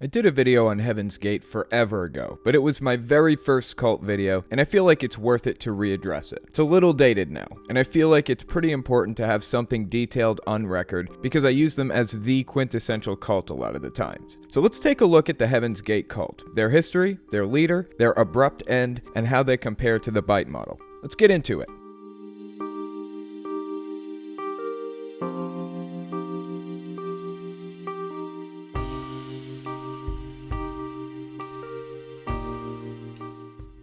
I did a video on Heaven's Gate forever ago, but it was my very first cult video, and I feel like it's worth it to readdress it. It's a little dated now, and I feel like it's pretty important to have something detailed on record because I use them as the quintessential cult a lot of the times. So let's take a look at the Heaven's Gate cult, their history, their leader, their abrupt end, and how they compare to the Bite model. Let's get into it.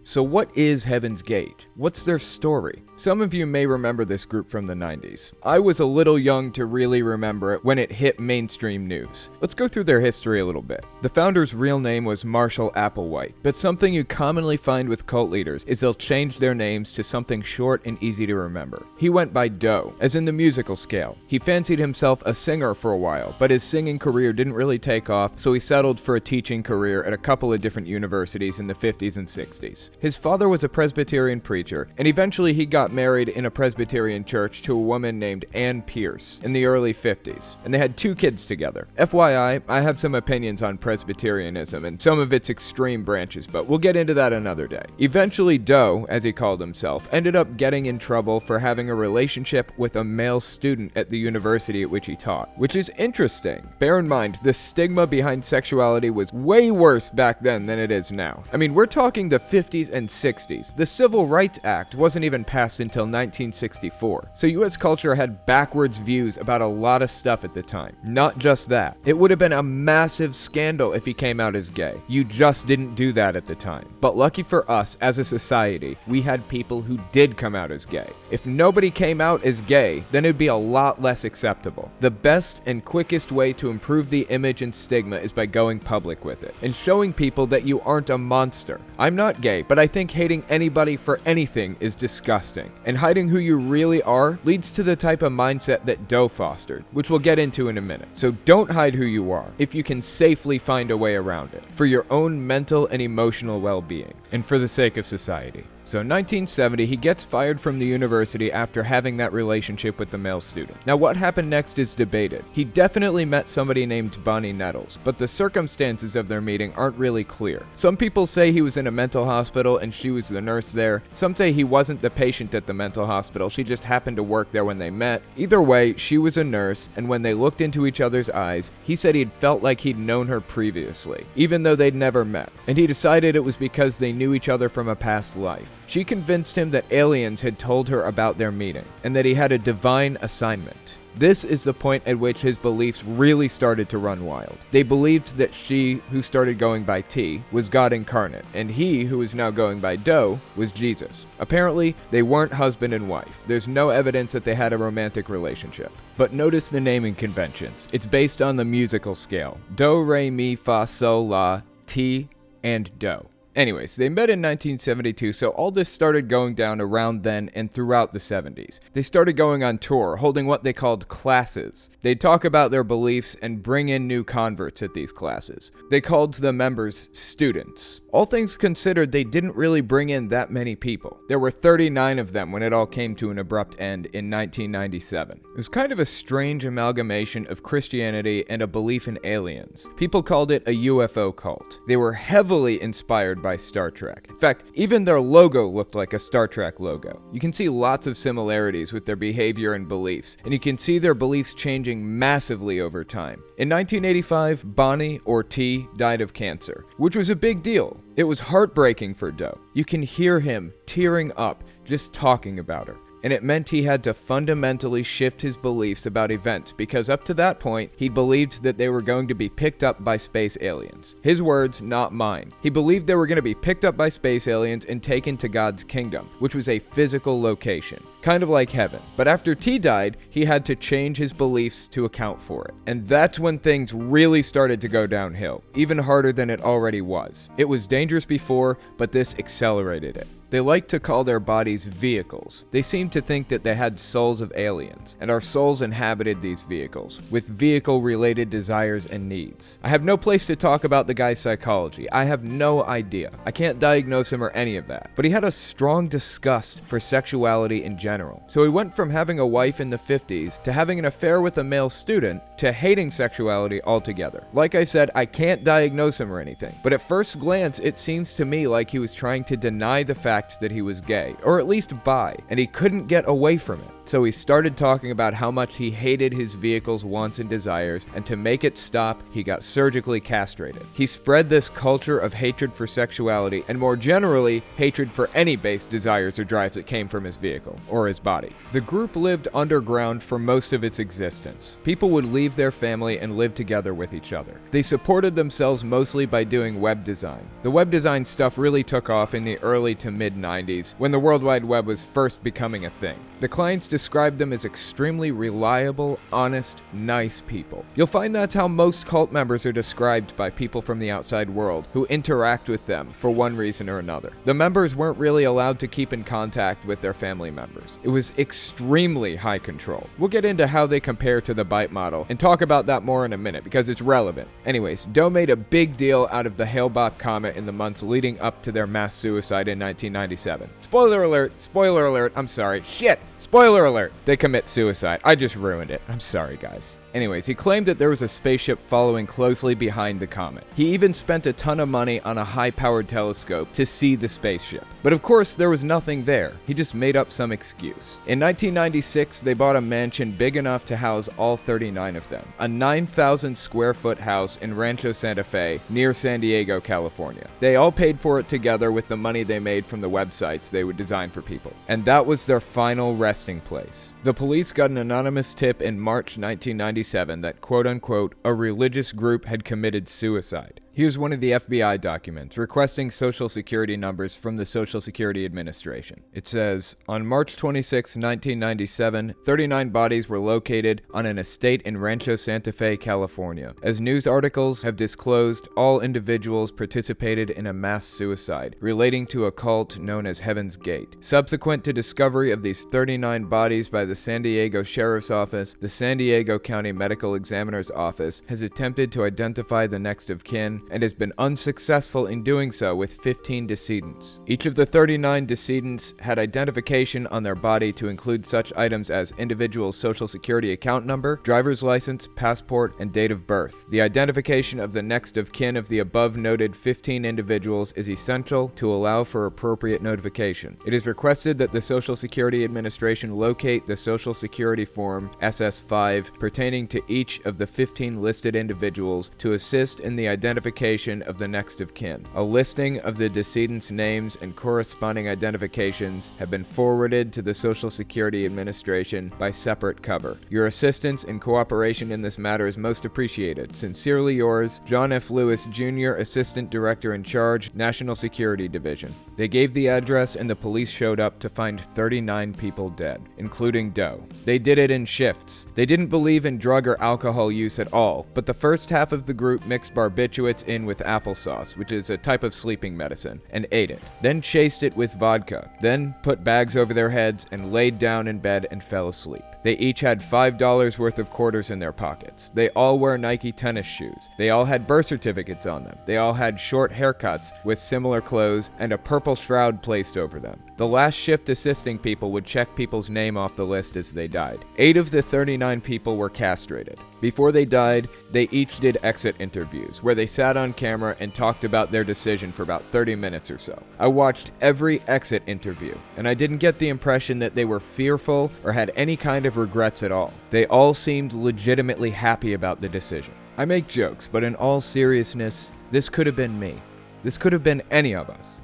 So what is Heaven's Gate? What's their story? Some of you may remember this group from the 90s. I was a little young to really remember it when it hit mainstream news. Let's go through their history a little bit. The founder's real name was Marshall Applewhite, but something you commonly find with cult leaders is they'll change their names to something short and easy to remember. He went by Doe, as in the musical scale. He fancied himself a singer for a while, but his singing career didn't really take off, so he settled for a teaching career at a couple of different universities in the 50s and 60s. His father was a Presbyterian preacher, and eventually he got married in a Presbyterian church to a woman named Ann Pierce in the early 50s, and they had 2 kids together. FYI, I have some opinions on Presbyterianism and some of its extreme branches, but we'll get into that another day. Eventually, Doe, as he called himself, ended up getting in trouble for having a relationship with a male student at the university at which he taught, which is interesting. Bear in mind, the stigma behind sexuality was way worse back then than it is now. I mean, we're talking the 50s and 60s. The Civil Rights Act wasn't even passed until 1964, so US culture had backwards views about a lot of stuff at the time. Not just that. It would have been a massive scandal if he came out as gay. You just didn't do that at the time. But lucky for us, as a society, we had people who did come out as gay. If nobody came out as gay, then it'd be a lot less acceptable. The best and quickest way to improve the image and stigma is by going public with it, and showing people that you aren't a monster. I'm not gay, but I think hating anybody for anything is disgusting, and hiding who you really are leads to the type of mindset that Doe fostered, which we'll get into in a minute. So don't hide who you are, if you can safely find a way around it, for your own mental and emotional well-being, and for the sake of society. So in 1970, he gets fired from the university after having that relationship with the male student. Now what happened next is debated. He definitely met somebody named Bonnie Nettles, but the circumstances of their meeting aren't really clear. Some people say he was in a mental hospital and she was the nurse there. Some say he wasn't the patient at the mental hospital, she just happened to work there when they met. Either way, she was a nurse, and when they looked into each other's eyes, he said he'd felt like he'd known her previously, even though they'd never met. And he decided it was because they knew each other from a past life. She convinced him that aliens had told her about their meeting, and that he had a divine assignment. This is the point at which his beliefs really started to run wild. They believed that she, who started going by T, was God incarnate, and he, who is now going by Doe, was Jesus. Apparently, they weren't husband and wife. There's no evidence that they had a romantic relationship. But notice the naming conventions. It's based on the musical scale. Do, re, mi, fa, sol, la, ti, and do. Anyways, they met in 1972, so all this started going down around then and throughout the 70s. They started going on tour, holding what they called classes. They'd talk about their beliefs and bring in new converts at these classes. They called the members students. All things considered, they didn't really bring in that many people. There were 39 of them when it all came to an abrupt end in 1997. It was kind of a strange amalgamation of Christianity and a belief in aliens. People called it a UFO cult. They were heavily inspired by Star Trek. In fact, even their logo looked like a Star Trek logo. You can see lots of similarities with their behavior and beliefs, and you can see their beliefs changing massively over time. In 1985, Bonnie, or T, died of cancer, which was a big deal. It was heartbreaking for Doe. You can hear him tearing up just talking about her. And it meant he had to fundamentally shift his beliefs about events because up to that point, he believed that they were going to be picked up by space aliens. His words, not mine. He believed they were going to be picked up by space aliens and taken to God's kingdom, which was a physical location, kind of like heaven. But after T died, he had to change his beliefs to account for it. And that's when things really started to go downhill, even harder than it already was. It was dangerous before, but this accelerated it. They like to call their bodies vehicles. They seem to think that they had souls of aliens, and our souls inhabited these vehicles, with vehicle-related desires and needs. I have no place to talk about the guy's psychology. I have no idea. I can't diagnose him or any of that. But he had a strong disgust for sexuality in general. general. So he went from having a wife in the 50s to having an affair with a male student to hating sexuality altogether. Like I said, I can't diagnose him or anything, but at first glance, it seems to me like he was trying to deny the fact that he was gay, or at least bi, and he couldn't get away from it. So he started talking about how much he hated his vehicle's wants and desires, and to make it stop, he got surgically castrated. He spread this culture of hatred for sexuality, and more generally, hatred for any base desires or drives that came from his vehicle, or his body. The group lived underground for most of its existence. People would leave their family and live together with each other. They supported themselves mostly by doing web design. The web design stuff really took off in the early to mid-90s, when the World Wide Web was first becoming a thing. The clients described them as extremely reliable, honest, nice people. You'll find that's how most cult members are described by people from the outside world who interact with them for one reason or another. The members weren't really allowed to keep in contact with their family members. It was extremely high control. We'll get into how they compare to the Byte model and talk about that more in a minute because it's relevant. Anyways, Doe made a big deal out of the Hale-Bopp comet in the months leading up to their mass suicide in 1997. Spoiler alert, I'm sorry. Shit! Spoiler alert! They commit suicide. I just ruined it. I'm sorry, guys. Anyways, he claimed that there was a spaceship following closely behind the comet. He even spent a ton of money on a high-powered telescope to see the spaceship. But of course, there was nothing there. He just made up some excuse. In 1996, they bought a mansion big enough to house all 39 of them. A 9,000 square foot house in Rancho Santa Fe, near San Diego, California. They all paid for it together with the money they made from the websites they would design for people. And that was their final resting place. The police got an anonymous tip in March 1997 that quote-unquote, a religious group had committed suicide. Here's one of the FBI documents requesting Social Security numbers from the Social Security Administration. It says, on March 26, 1997, 39 bodies were located on an estate in Rancho Santa Fe, California. As news articles have disclosed, all individuals participated in a mass suicide relating to a cult known as Heaven's Gate. Subsequent to discovery of these 39 bodies by the San Diego Sheriff's Office, the San Diego County Medical Examiner's Office has attempted to identify the next of kin and has been unsuccessful in doing so with 15 decedents. Each of the 39 decedents had identification on their body to include such items as individual's social security account number, driver's license, passport, and date of birth. The identification of the next of kin of the above noted 15 individuals is essential to allow for appropriate notification. It is requested that the Social Security Administration locate the Social Security Form SS5 pertaining to each of the 15 listed individuals to assist in the identification of the next of kin. A listing of the decedents' names and corresponding identifications have been forwarded to the Social Security Administration by separate cover. Your assistance and cooperation in this matter is most appreciated. Sincerely yours, John F. Lewis, Jr., Assistant Director in Charge, National Security Division. They gave the address and the police showed up to find 39 people dead, including Doe. They did it in shifts. They didn't believe in drug or alcohol use at all, but the first half of the group mixed barbiturates in with applesauce, which is a type of sleeping medicine, and ate it. Then chased it with vodka. Then put bags over their heads and laid down in bed and fell asleep. They each had $5 worth of quarters in their pockets. They all wear Nike tennis shoes. They all had birth certificates on them. They all had short haircuts with similar clothes and a purple shroud placed over them. The last shift assisting people would check people's name off the list as they died. 8 of the 39 people were castrated. Before they died, they each did exit interviews, where they sat on camera and talked about their decision for about 30 minutes or so. I watched every exit interview, and I didn't get the impression that they were fearful or had any kind of regrets at all. They all seemed legitimately happy about the decision. I make jokes, but in all seriousness, this could have been me. This could have been any of us.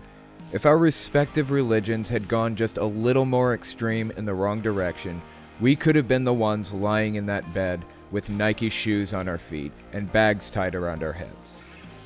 If our respective religions had gone just a little more extreme in the wrong direction, we could have been the ones lying in that bed with Nike shoes on our feet and bags tied around our heads.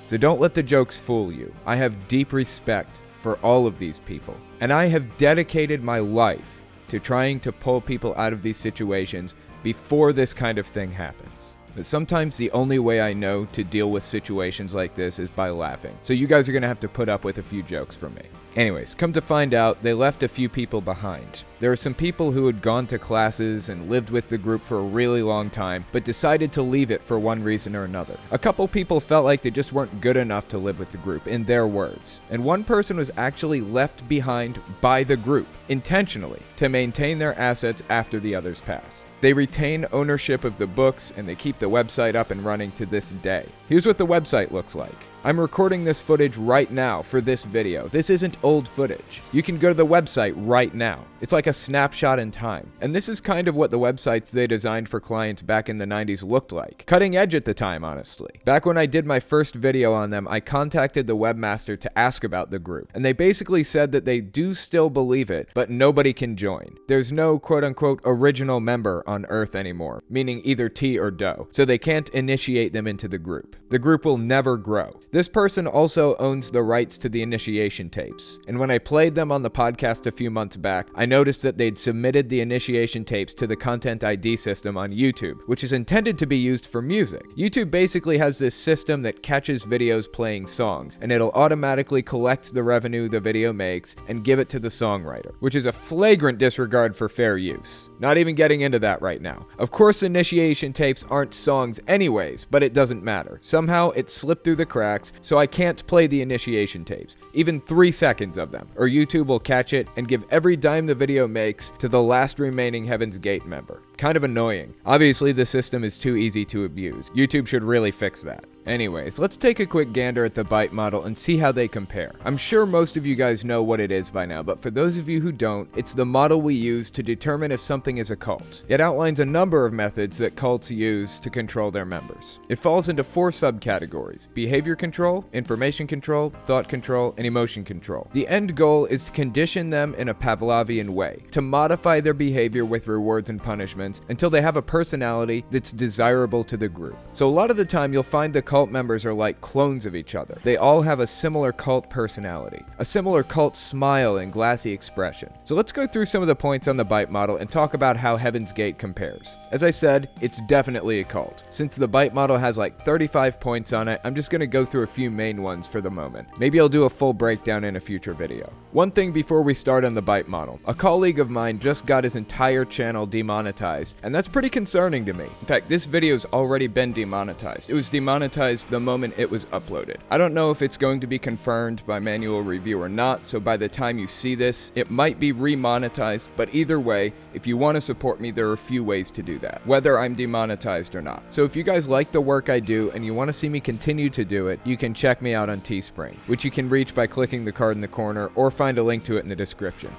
So don't let the jokes fool you. I have deep respect for all of these people, and I have dedicated my life to trying to pull people out of these situations before this kind of thing happens. But sometimes the only way I know to deal with situations like this is by laughing. So you guys are going to have to put up with a few jokes from me. Anyways, come to find out, they left a few people behind. There are some people who had gone to classes and lived with the group for a really long time, but decided to leave it for one reason or another. A couple people felt like they just weren't good enough to live with the group, in their words. And one person was actually left behind by the group, intentionally, to maintain their assets after the others passed. They retain ownership of the books, and they keep the website up and running to this day. Here's what the website looks like. I'm recording this footage right now for this video. This isn't old footage. You can go to the website right now. It's like a snapshot in time. And this is kind of what the websites they designed for clients back in the 90s looked like. Cutting edge at the time, honestly. Back when I did my first video on them, I contacted the webmaster to ask about the group. And they basically said that they do still believe it, but nobody can join. There's no quote-unquote original member on Earth anymore, meaning either T or Doe, so they can't initiate them into the group. The group will never grow. This person also owns the rights to the initiation tapes, and when I played them on the podcast a few months back, I noticed that they'd submitted the initiation tapes to the Content ID system on YouTube, which is intended to be used for music. YouTube basically has this system that catches videos playing songs, and it'll automatically collect the revenue the video makes and give it to the songwriter, which is a flagrant disregard for fair use. Not even getting into that right now. Of course, initiation tapes aren't songs anyways, but it doesn't matter. Somehow it slipped through the cracks, so I can't play the initiation tapes, even 3 seconds of them, or YouTube will catch it and give every dime the video makes to the last remaining Heaven's Gate member. Kind of annoying. Obviously, the system is too easy to abuse. YouTube should really fix that. Anyways, let's take a quick gander at the Byte model and see how they compare. I'm sure most of you guys know what it is by now, but for those of you who don't, it's the model we use to determine if something is a cult. It outlines a number of methods that cults use to control their members. It falls into 4 subcategories: behavior control, information control, thought control, and emotion control. The end goal is to condition them in a Pavlovian way, to modify their behavior with rewards and punishments until they have a personality that's desirable to the group. So a lot of the time you'll find the cult members are like clones of each other. They all have a similar cult personality, a similar cult smile and glassy expression. So let's go through some of the points on the Byte model and talk about how Heaven's Gate compares. As I said, it's definitely a cult. Since the Byte model has like 35 points on it, I'm just going to go through a few main ones for the moment. Maybe I'll do a full breakdown in a future video. One thing before we start on the Byte model, a colleague of mine just got his entire channel demonetized, and that's pretty concerning to me. In fact, this video's already been demonetized. It was demonetized the moment it was uploaded. I don't know if it's going to be confirmed by manual review or not, so by the time you see this, it might be remonetized, but either way, if you want to support me, there are a few ways to do that, whether I'm demonetized or not. So if you guys like the work I do and you want to see me continue to do it, you can check me out on Teespring, which you can reach by clicking the card in the corner or find a link to it in the description.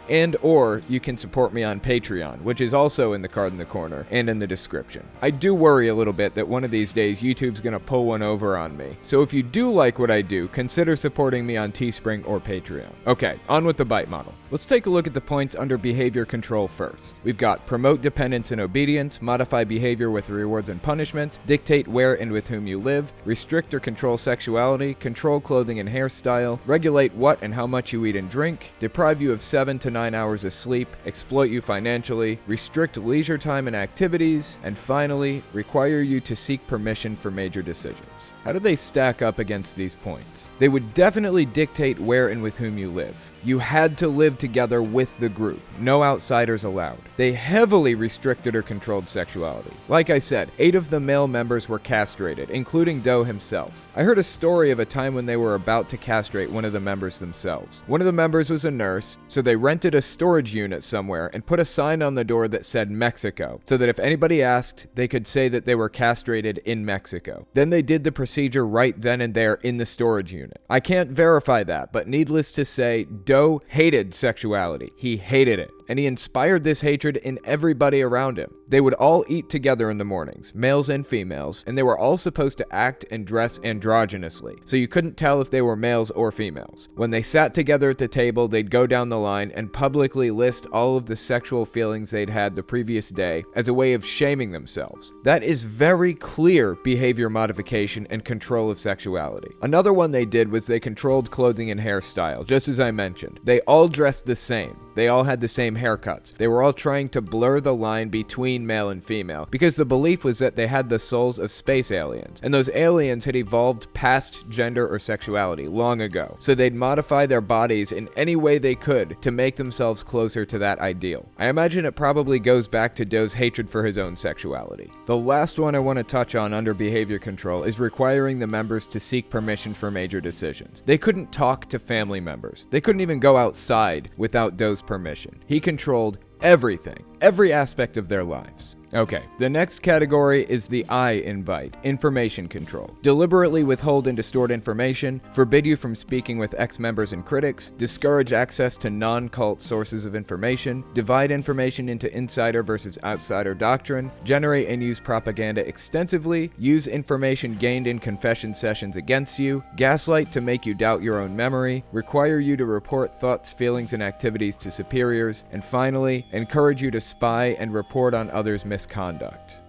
Or you can support me on Patreon, which is also in the card in the corner and in the description. I do worry a little bit that one of these days YouTube's gonna pull one over on me. So if you do like what I do, consider supporting me on Teespring or Patreon. Okay, on with the Byte model. Let's take a look at the points under behavior control first. We've got promote dependence and obedience, modify behavior with rewards and punishments, dictate where and with whom you live, restrict or control sexuality, control clothing and hairstyle, regulate what and how much you eat and drink, deprive you of 7 to 9 hours of sleep, exploit you financially, restrict leisure time and activities, and finally, require you to seek permission for major decisions. How do they stack up against these points? They would definitely dictate where and with whom you live. You had to live together with the group. No outsiders allowed. They heavily restricted or controlled sexuality. Like I said, 8 of the male members were castrated, including Doe himself. I heard a story of a time when they were about to castrate one of the members themselves. One of the members was a nurse, so they rented a storage unit somewhere and put a sign on the door that said Mexico, so that if anybody asked, they could say that they were castrated in Mexico. Then they did the procedure right then and there in the storage unit. I can't verify that, but needless to say, Doe hated sexuality. He hated it. And he inspired this hatred in everybody around him. They would all eat together in the mornings, males and females, and they were all supposed to act and dress androgynously, so you couldn't tell if they were males or females. When they sat together at the table, they'd go down the line and publicly list all of the sexual feelings they'd had the previous day as a way of shaming themselves. That is very clear behavior modification and control of sexuality. Another one they did was they controlled clothing and hairstyle, just as I mentioned. They all dressed the same. They all had the same haircuts. They were all trying to blur the line between male and female, because the belief was that they had the souls of space aliens, and those aliens had evolved past gender or sexuality long ago, so they'd modify their bodies in any way they could to make themselves closer to that ideal. I imagine it probably goes back to Doe's hatred for his own sexuality. The last one I want to touch on under behavior control is requiring the members to seek permission for major decisions. They couldn't talk to family members. They couldn't even go outside without Doe's permission. He controlled everything, every aspect of their lives. Okay, the next category is the I in BITE, information control. Deliberately withhold and distort information, forbid you from speaking with ex-members and critics, discourage access to non-cult sources of information, divide information into insider versus outsider doctrine, generate and use propaganda extensively, use information gained in confession sessions against you, gaslight to make you doubt your own memory, require you to report thoughts, feelings, and activities to superiors, and finally, encourage you to spy and report on others' misconduct.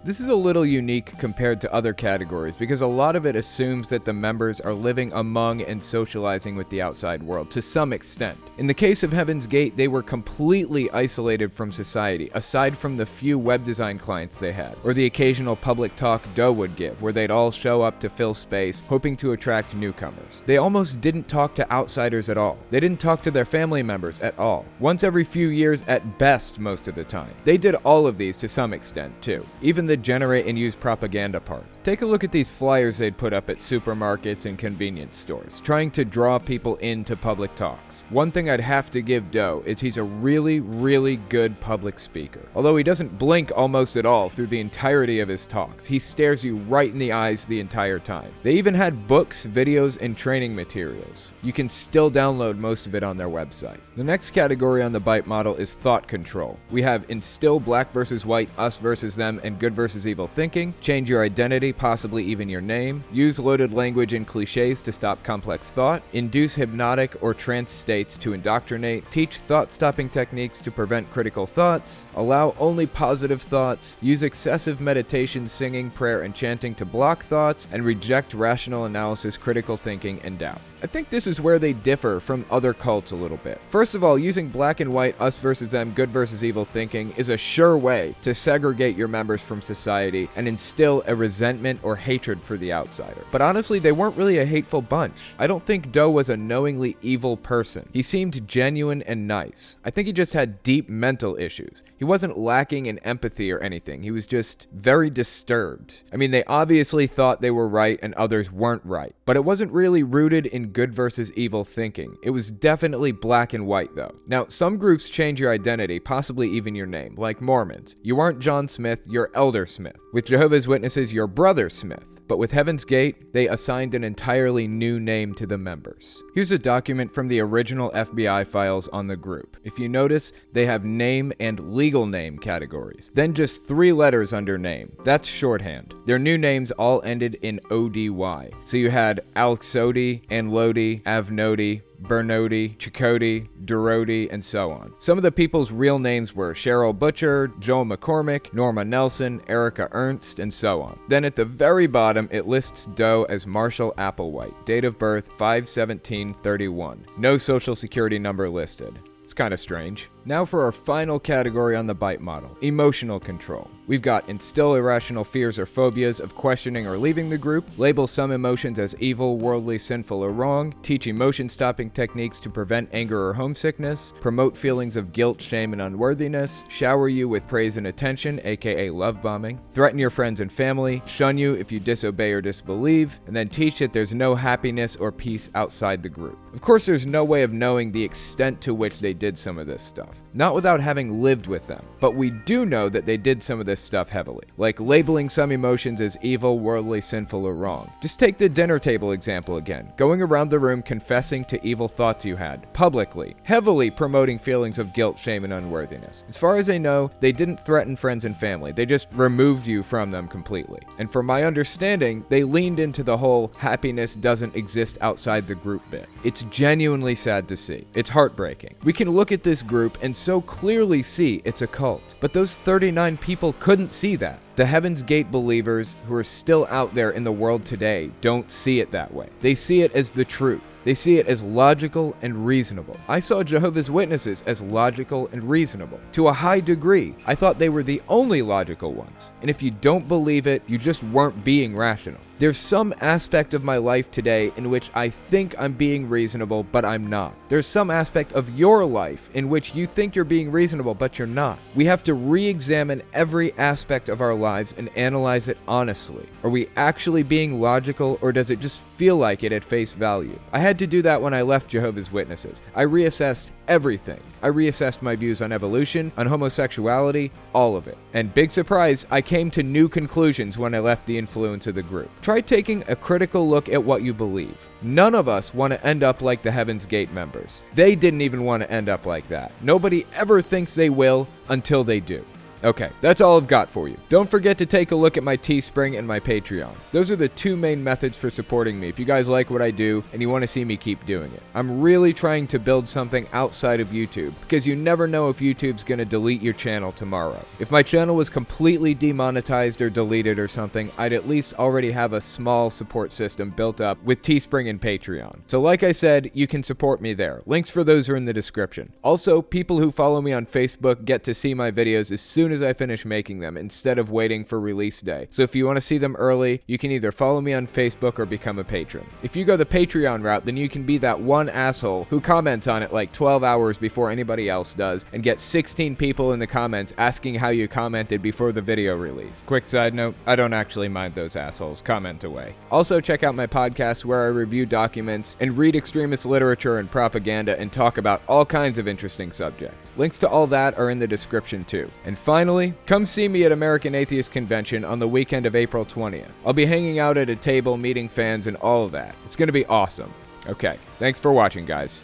This is a little unique compared to other categories because a lot of it assumes that the members are living among and socializing with the outside world to some extent. In the case of Heaven's Gate, they were completely isolated from society, aside from the few web design clients they had, or the occasional public talk Doe would give, where they'd all show up to fill space, hoping to attract newcomers. They almost didn't talk to outsiders at all. They didn't talk to their family members at all. Once every few years at best most of the time. They did all of these to some extent too, even the generate and use propaganda part. Take a look at these flyers they'd put up at supermarkets and convenience stores, trying to draw people into public talks. One thing I'd have to give Doe is he's a really, really good public speaker. Although he doesn't blink almost at all through the entirety of his talks, he stares you right in the eyes the entire time. They even had books, videos, and training materials. You can still download most of it on their website. The next category on the BITE model is thought control. We have instill black versus white, us versus them, and good versus evil thinking, change your identity, possibly even your name, use loaded language and cliches to stop complex thought, induce hypnotic or trance states to indoctrinate, teach thought-stopping techniques to prevent critical thoughts, allow only positive thoughts, use excessive meditation, singing, prayer, and chanting to block thoughts, and reject rational analysis, critical thinking, and doubt. I think this is where they differ from other cults a little bit. First of all, using black and white, us versus them, good versus evil thinking is a sure way to segregate your members from society and instill a resentment or hatred for the outsider. But honestly, they weren't really a hateful bunch. I don't think Doe was a knowingly evil person. He seemed genuine and nice. I think he just had deep mental issues. He wasn't lacking in empathy or anything. He was just very disturbed. I mean, they obviously thought they were right and others weren't right. But it wasn't really rooted in good versus evil thinking. It was definitely black and white though. Now, some groups change your identity, possibly even your name, like Mormons. You aren't John Smith, you're Elder Smith. With Jehovah's Witnesses, you're Brother Smith. But with Heaven's Gate, they assigned an entirely new name to the members. Here's a document from the original FBI files on the group. If you notice, they have name and legal name categories, then just 3 letters under name. That's shorthand. Their new names all ended in ODY. So you had Alexodi, Anlodi, Avnodi, Bernodi, Chakoti, Dorodi, and so on. Some of the people's real names were Cheryl Butcher, Joel McCormick, Norma Nelson, Erica Ernst, and so on. Then at the very bottom, it lists Doe as Marshall Applewhite, date of birth 5/17/31. No social security number listed. It's kind of strange. Now for our final category on the BITE model, emotional control. We've got instill irrational fears or phobias of questioning or leaving the group, label some emotions as evil, worldly, sinful, or wrong, teach emotion-stopping techniques to prevent anger or homesickness, promote feelings of guilt, shame, and unworthiness, shower you with praise and attention, aka love bombing, threaten your friends and family, shun you if you disobey or disbelieve, and then teach that there's no happiness or peace outside the group. Of course, there's no way of knowing the extent to which they did some of this stuff. Not without having lived with them, but we do know that they did some of this stuff heavily, like labeling some emotions as evil, worldly, sinful, or wrong. Just take the dinner table example again, going around the room confessing to evil thoughts you had, publicly, heavily promoting feelings of guilt, shame, and unworthiness. As far as I know, they didn't threaten friends and family, they just removed you from them completely. And from my understanding, they leaned into the whole happiness doesn't exist outside the group bit. It's genuinely sad to see. It's heartbreaking. We can look at this group and so clearly see it's a cult. But those 39 people couldn't see that. The Heaven's Gate believers who are still out there in the world today don't see it that way. They see it as the truth. They see it as logical and reasonable. I saw Jehovah's Witnesses as logical and reasonable. To a high degree, I thought they were the only logical ones. And if you don't believe it, you just weren't being rational. There's some aspect of my life today in which I think I'm being reasonable, but I'm not. There's some aspect of your life in which you think you're being reasonable, but you're not. We have to re-examine every aspect of our lives and analyze it honestly. Are we actually being logical, or does it just feel like it at face value? I had to do that when I left Jehovah's Witnesses. I reassessed everything. I reassessed my views on evolution, on homosexuality, all of it. And big surprise, I came to new conclusions when I left the influence of the group. Try taking a critical look at what you believe. None of us want to end up like the Heaven's Gate members. They didn't even want to end up like that. Nobody ever thinks they will until they do. Okay, that's all I've got for you. Don't forget to take a look at my Teespring and my Patreon. Those are the two main methods for supporting me if you guys like what I do and you want to see me keep doing it. I'm really trying to build something outside of YouTube because you never know if YouTube's going to delete your channel tomorrow. If my channel was completely demonetized or deleted or something, I'd at least already have a small support system built up with Teespring and Patreon. So like I said, you can support me there. Links for those are in the description. Also, people who follow me on Facebook get to see my videos as soon as I finish making them instead of waiting for release day. So if you want to see them early, you can either follow me on Facebook or become a patron. If you go the Patreon route, then you can be that one asshole who comments on it like 12 hours before anybody else does and get 16 people in the comments asking how you commented before the video release. Quick side note, I don't actually mind those assholes. Comment away. Also check out my podcast where I review documents and read extremist literature and propaganda and talk about all kinds of interesting subjects. Links to all that are in the description too. And finally, come see me at American Atheist Convention on the weekend of April 20th. I'll be hanging out at a table, meeting fans, and all of that. It's going to be awesome. Okay, thanks for watching, guys.